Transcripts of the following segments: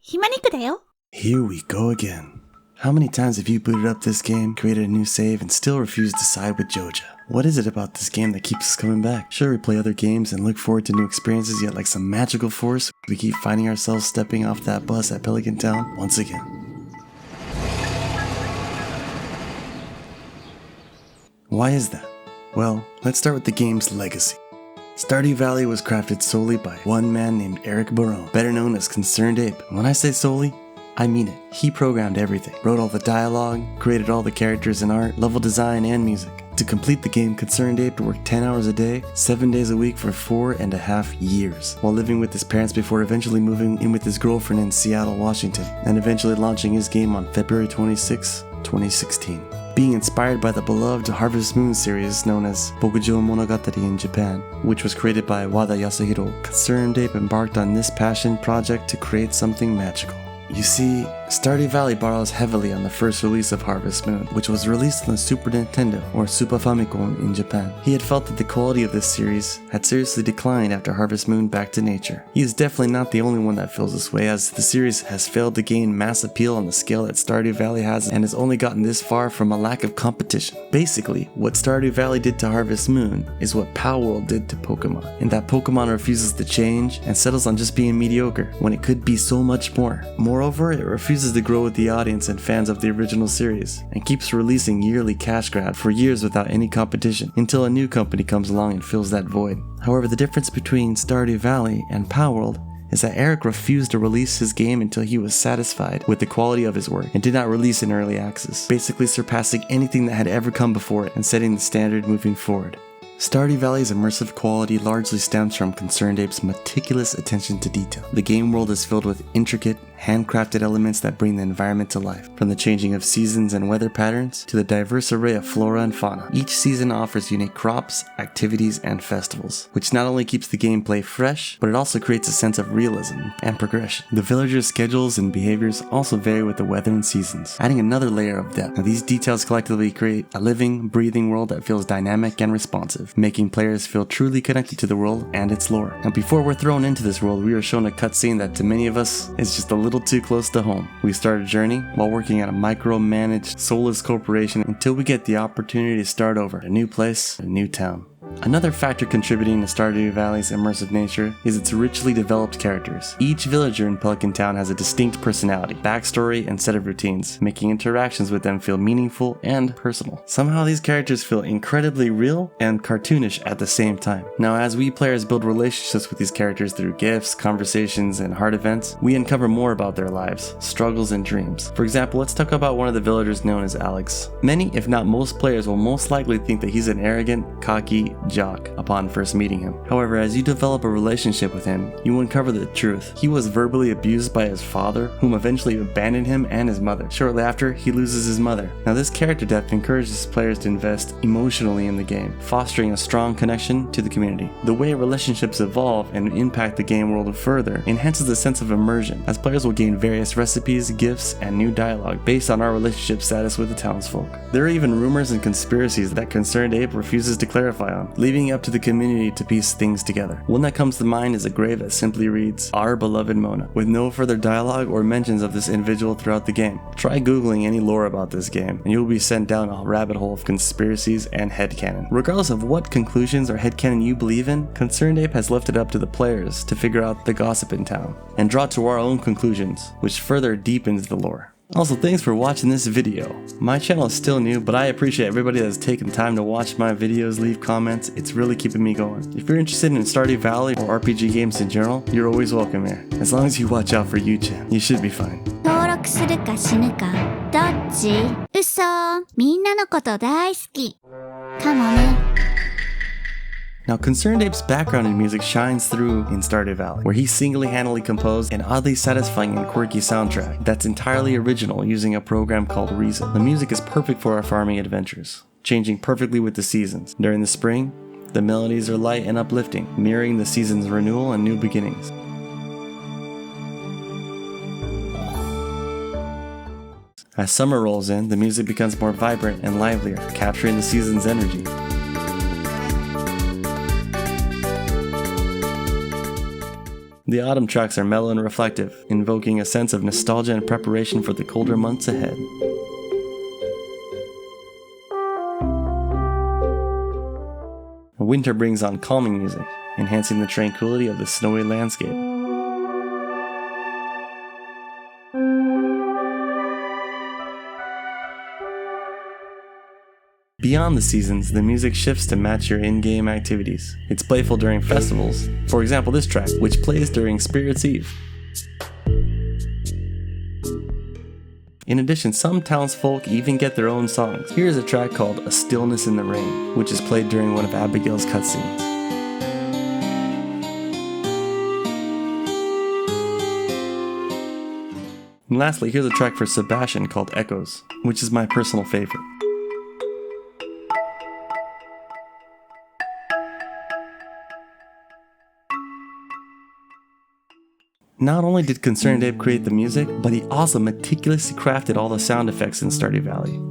暇肉だよ。 Here we go again. How many times have you booted up this game, created a new save, and still refused to side with Joja? What is it about this game that keeps us coming back? Sure, we play other games and look forward to new experiences, yet like some magical force, we keep finding ourselves stepping off that bus at Pelican Town once again. Why is that? Well, let's start with the game's legacy. Stardew Valley was crafted solely by one man named Eric Barone, better known as Concernedape. When I say solely, I mean it. He programmed everything, wrote all the dialogue, created all the characters and art, level design, and music. To complete the game, Concernedape worked 10 hours a day, 7 days a week for 4.5 years, while living with his parents before eventually moving in with his girlfriend in Seattle, Washington, and eventually launching his game on February 26, 2016. Being inspired by the beloved Harvest Moon series known as Bokujo Monogatari in Japan, which was created by Wada Yasuhiro, Concernedape embarked on this passion project to create something magical. You see, Stardew Valley borrows heavily on the first release of Harvest Moon, which was released on the Super Nintendo, or Super Famicom in Japan. He had felt that the quality of this series had seriously declined after Harvest Moon Back to Nature. He is definitely not the only one that feels this way, as the series has failed to gain mass appeal on the scale that Stardew Valley has and has only gotten this far from a lack of competition. Basically, what Stardew Valley did to Harvest Moon is what Palworld did to Pokemon, in that Pokemon refuses to change and settles on just being mediocre, when it could be so much more. Moreover, it refuses to grow with the audience and fans of the original series, and keeps releasing yearly cash grab for years without any competition, until a new company comes along and fills that void. However, the difference between Stardew Valley and Palworld is that Eric refused to release his game until he was satisfied with the quality of his work, and did not release in early access, basically surpassing anything that had ever come before it and setting the standard moving forward. Stardew Valley's immersive quality largely stems from Concernedape's meticulous attention to detail. The game world is filled with intricate, handcrafted elements that bring the environment to life, from the changing of seasons and weather patterns to the diverse array of flora and fauna. Each season offers unique crops, activities, and festivals, which not only keeps the gameplay fresh, but it also creates a sense of realism and progression. The villagers' schedules and behaviors also vary with the weather and seasons, adding another layer of depth. Now, these details collectively create a living, breathing world that feels dynamic and responsive, making players feel truly connected to the world and its lore. Now, before we're thrown into this world, we are shown a cutscene that to many of us is just a little too close to home. We start a journey while working at a micromanaged, soulless corporation until we get the opportunity to start over, a new place, a new town. Another factor contributing to Stardew Valley's immersive nature is its richly developed characters. Each villager in Pelican Town has a distinct personality, backstory, and set of routines, making interactions with them feel meaningful and personal. Somehow these characters feel incredibly real and cartoonish at the same time. Now, as we players build relationships with these characters through gifts, conversations, and hard events, we uncover more about their lives, struggles, and dreams. For example, let's talk about one of the villagers known as Alex. Many, if not most players, will most likely think that he's an arrogant, cocky jock upon first meeting him. However, as you develop a relationship with him, you uncover the truth. He was verbally abused by his father, whom eventually abandoned him and his mother. Shortly after, he loses his mother. Now, this character depth encourages players to invest emotionally in the game, fostering a strong connection to the community. The way relationships evolve and impact the game world further enhances the sense of immersion, as players will gain various recipes, gifts, and new dialogue based on our relationship status with the townsfolk. There are even rumors and conspiracies that Concernedape refuses to clarify on, leaving it up to the community to piece things together. One that comes to mind is a grave that simply reads, "Our beloved Mona," with no further dialogue or mentions of this individual throughout the game. Try googling any lore about this game, and you will be sent down a rabbit hole of conspiracies and headcanon. Regardless of what conclusions or headcanon you believe in, Concernedape has left it up to the players to figure out the gossip in town, and draw to our own conclusions, which further deepens the lore. Also, thanks for watching this video. My channel is still new, but I appreciate everybody that's taken time to watch my videos, leave comments. It's really keeping me going. If you're interested in Stardew Valley or RPG games in general, you're always welcome here. As long as you watch out for YouTube, you should be fine. 登録するか死ぬかどっち？嘘。みんなのこと大好き。かもね。Now, Concernedape's background in music shines through in Stardew Valley, where he single-handedly composed an oddly satisfying and quirky soundtrack that's entirely original using a program called Reason. The music is perfect for our farming adventures, changing perfectly with the seasons. During the spring, the melodies are light and uplifting, mirroring the season's renewal and new beginnings. As summer rolls in, the music becomes more vibrant and livelier, capturing the season's energy. The autumn tracks are mellow and reflective, invoking a sense of nostalgia and preparation for the colder months ahead. Winter brings on calming music, enhancing the tranquility of the snowy landscape. Beyond the seasons, the music shifts to match your in-game activities. It's playful during festivals, for example this track, which plays during Spirit's Eve. In addition, some townsfolk even get their own songs. Here's a track called A Stillness in the Rain, which is played during one of Abigail's cutscenes. And lastly, here's a track for Sebastian called Echoes, which is my personal favorite. Not only did Concernedape create the music, but he also meticulously crafted all the sound effects in Stardew Valley.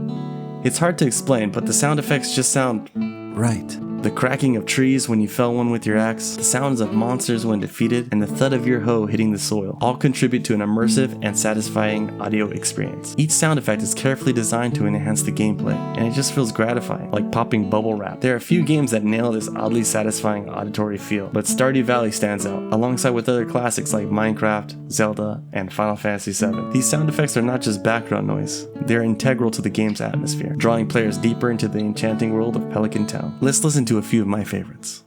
It's hard to explain, but the sound effects just sound right. The cracking of trees when you fell one with your axe, the sounds of monsters when defeated, and the thud of your hoe hitting the soil all contribute to an immersive and satisfying audio experience. Each sound effect is carefully designed to enhance the gameplay, and it just feels gratifying, like popping bubble wrap. There are a few games that nail this oddly satisfying auditory feel, but Stardew Valley stands out, alongside with other classics like Minecraft, Zelda, and Final Fantasy VII. These sound effects are not just background noise, they're integral to the game's atmosphere, drawing players deeper into the enchanting world of Pelican Town. Let's listen to a few of my favorites.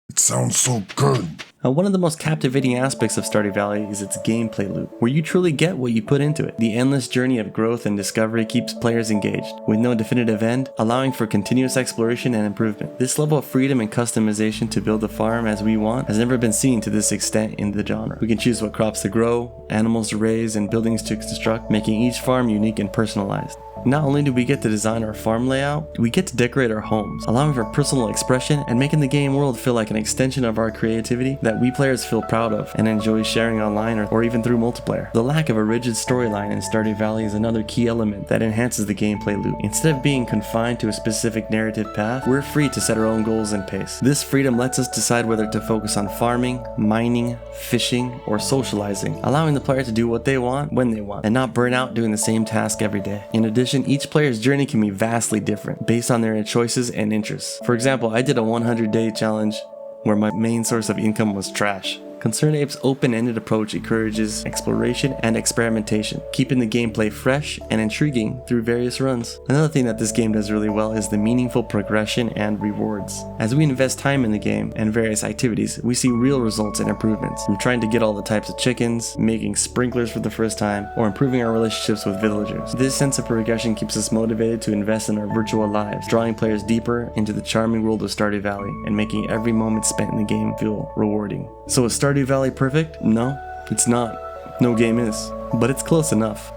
It sounds so good. One of the most captivating aspects of Stardew Valley is its gameplay loop, where you truly get what you put into it. The endless journey of growth and discovery keeps players engaged, with no definitive end, allowing for continuous exploration and improvement. This level of freedom and customization to build a farm as we want has never been seen to this extent in the genre. We can choose what crops to grow, animals to raise, and buildings to construct, making each farm unique and personalized. Not only do we get to design our farm layout, we get to decorate our homes, allowing for personal expression and making the game world feel like an extension of our creativity that we players feel proud of and enjoy sharing online or even through multiplayer. The lack of a rigid storyline in Stardew Valley is another key element that enhances the gameplay loop. Instead of being confined to a specific narrative path, we're free to set our own goals and pace. This freedom lets us decide whether to focus on farming, mining, fishing, or socializing, allowing the player to do what they want when they want, and not burn out doing the same task every day. In addition, each player's journey can be vastly different based on their choices and interests. For example, I did a 100-day challenge where my main source of income was trash. Concernedape's open-ended approach encourages exploration and experimentation, keeping the gameplay fresh and intriguing through various runs. Another thing that this game does really well is the meaningful progression and rewards. As we invest time in the game and various activities, we see real results and improvements, from trying to get all the types of chickens, making sprinklers for the first time, or improving our relationships with villagers. This sense of progression keeps us motivated to invest in our virtual lives, drawing players deeper into the charming world of Stardew Valley and making every moment spent in the game feel rewarding. So is Stardew Valley perfect? No, it's not. No game is. But it's close enough.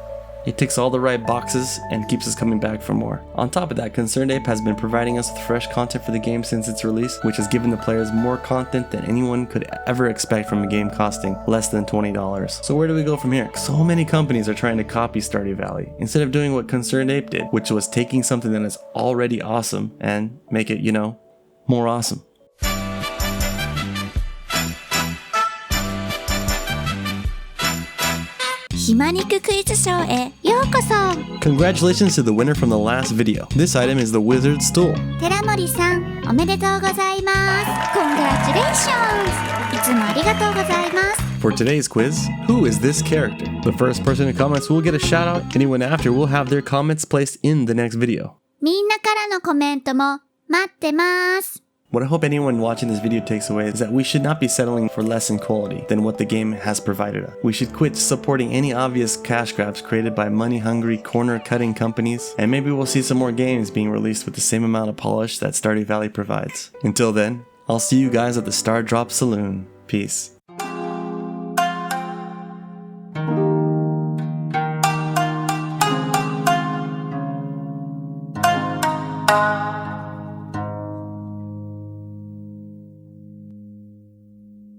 It ticks all the right boxes and keeps us coming back for more. On top of that, Concernedape has been providing us with fresh content for the game since its release, which has given the players more content than anyone could ever expect from a game costing less than $20. So where do we go from here? So many companies are trying to copy Stardew Valley, instead of doing what Concernedape did, which was taking something that is already awesome and make it, more awesome. Congratulations to the winner from the last video. This item is the wizard stool. 寺森さん、おめでとうございます。Congratulations! いつもありがとうございます。For today's quiz, who is this character? The first person who comments will get a shout out. Anyone after will have their comments placed in the next video. みんなからのコメントも待ってます。What I hope anyone watching this video takes away is that we should not be settling for less in quality than what the game has provided us. We should quit supporting any obvious cash grabs created by money-hungry, corner-cutting companies, and maybe we'll see some more games being released with the same amount of polish that Stardew Valley provides. Until then, I'll see you guys at the Star Drop Saloon. Peace.